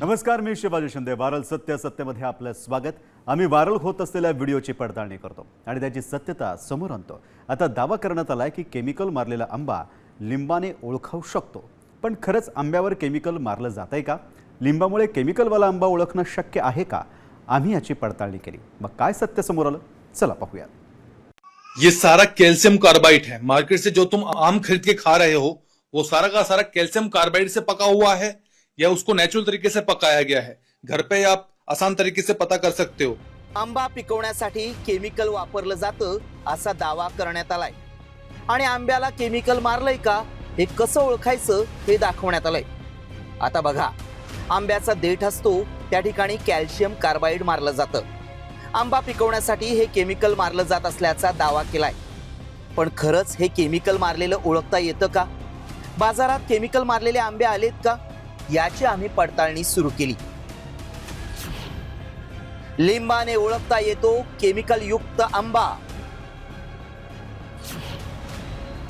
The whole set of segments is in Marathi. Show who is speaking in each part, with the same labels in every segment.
Speaker 1: नमस्कार, मी शिवाजी शिंदे. वारल सत्यमध्ये आपलं स्वागत. आम्ही वारल होत असलेल्या व्हिडिओची पडताळणी करतो आणि त्याची सत्यता समोर आणतो. आता दावा करण्यात आलाय की केमिकल मारलेला आंबा लिंबाने ओळखू शकतो. पण खरंच आंब्यावर केमिकल मारलं जातंय का? लिंबामुळे केमिकलवाला आंबा ओळखणं शक्य आहे का? आम्ही याची पडताळणी केली. मग काय सत्य समोर आलं, चला पाहूया.
Speaker 2: ये सारा कैल्शियम कार्बाइड है। मार्केट से जो तुम आम खरीद के खा रहे हो वो सारा का सारा कैल्शियम कार्बाइड से पका हुआ है या उसको नेचुरल तरीके से पकाया गया है। घर पे आप आसान तरीके से पता कर सकते हो।
Speaker 3: आंबा पिकवण्यासाठी केमिकल वापरलं जातं असा दावा करण्यात आलाय आणि आंब्याला केमिकल मारलंय का हे कसं ओळखायचं हे दाखवण्यात आलंय. आता बघा, आंब्याचा देठ असतो त्या ठिकाणी कॅल्शियम कार्बाइड मारलं जातं. आंबा पिकवण्यासाठी हे केमिकल मारलं जात असल्याचा दावा केलाय. पण खरंच हे केमिकल मारलेलं ओळखता येतं का? बाजारात केमिकल मारलेले आंबे आलेत का? याची आम्ही पडताळणी सुरू केली. लिंबाने ओळखता येतो केमिकल युक्त आंबा.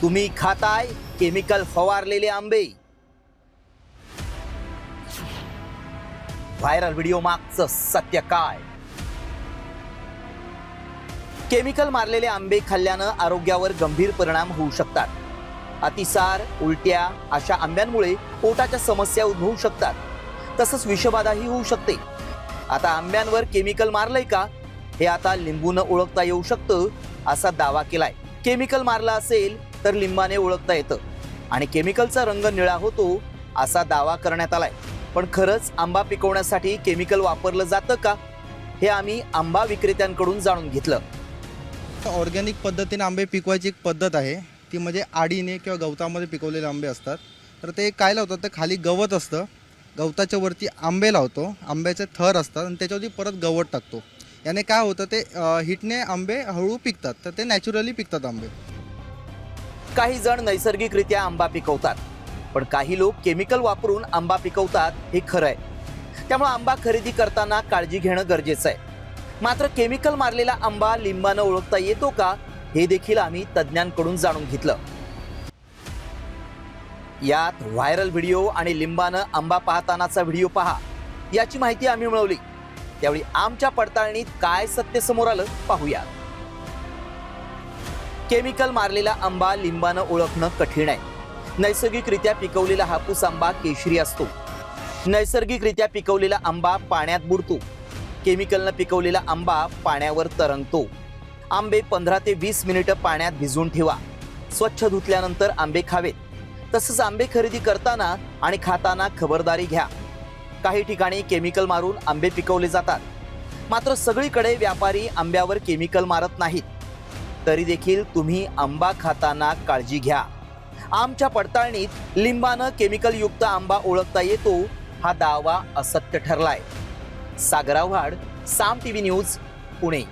Speaker 3: तुम्ही खाताय केमिकल फवारलेले आंबे. व्हायरल व्हिडिओ मागचं सत्य काय? केमिकल मारलेले आंबे खाल्ल्यानं आरोग्यावर गंभीर परिणाम होऊ शकतात. अतिसार, उलट्या अशा आंब्यांमुळे पोटाच्या समस्या उद्भवू शकतात. तसंच विषबाधाही होऊ शकते. आता आंब्यांवर केमिकल मारलंय का हे आता लिंबूनं ओळखता येऊ शकतं असा दावा केलाय. केमिकल मारला असेल तर लिंबाने ओळखता येतं आणि केमिकलचा रंग निळा होतो असा दावा करण्यात आलाय. पण खरंच आंबा पिकवण्यासाठी केमिकल वापरलं जातं का हे आम्ही आंबा विक्रेत्यांकडून जाणून घेतलं.
Speaker 4: ऑर्गॅनिक पद्धतीने आंबे पिकवायची एक पद्धत आहे, ती म्हणजे आडीने किंवा गवतामध्ये पिकवलेले आंबे असतात. तर ते काय लावतात, तर खाली गवत असतं, गवताच्या वरती आंबे लावतो, आंब्याचे थर असतात आणि त्याच्यावरती परत गवत टाकतो. याने काय होतं, ते हिटने आंबे हळू पिकतात, तर ते नॅचरली पिकतात आंबे.
Speaker 3: काही जण नैसर्गिकरित्या आंबा पिकवतात, पण काही लोक केमिकल वापरून आंबा पिकवतात हे खरं आहे. त्यामुळे आंबा खरेदी करताना काळजी घेणं गरजेचं आहे. मात्र केमिकल मारलेला आंबा लिंबानं ओळखता येतो का हे देखील आम्ही तज्ज्ञांकडून जाणून घेतलं. यात व्हायरल व्हिडिओ आणि लिंबानं आंबा पाहतानाचा व्हिडिओ पहा याची माहिती आम्ही मिळवली. त्यावेळी आमच्या पडताळणीत काय सत्य समोर आलं पाहूया. केमिकल मारलेला आंबा लिंबानं ओळखणं कठीण आहे. नैसर्गिकरित्या पिकवलेला हापूस आंबा केशरी असतो. नैसर्गिकरित्या पिकवलेला आंबा पाण्यात बुडतो. केमिकलनं पिकवलेला आंबा पाण्यावर तरंगतो. आंबे 15 ते 20 मिनिटं पाण्यात भिजवून ठेवा. स्वच्छ धुतल्यानंतर आंबे खावेत. तसंच आंबे खरेदी करताना आणि खाताना खबरदारी घ्या. काही ठिकाणी केमिकल मारून आंबे पिकवले जातात, मात्र सगळीकडे व्यापारी आंब्यावर केमिकल मारत नाहीत. तरी देखील तुम्ही आंबा खाताना काळजी घ्या. आमच्या पडताळणीत लिंबानं केमिकल युक्त आंबा ओळखता येतो हा दावा असत्य ठरलाय. सागर आव्हाड, साम टीव्ही न्यूज, पुणे.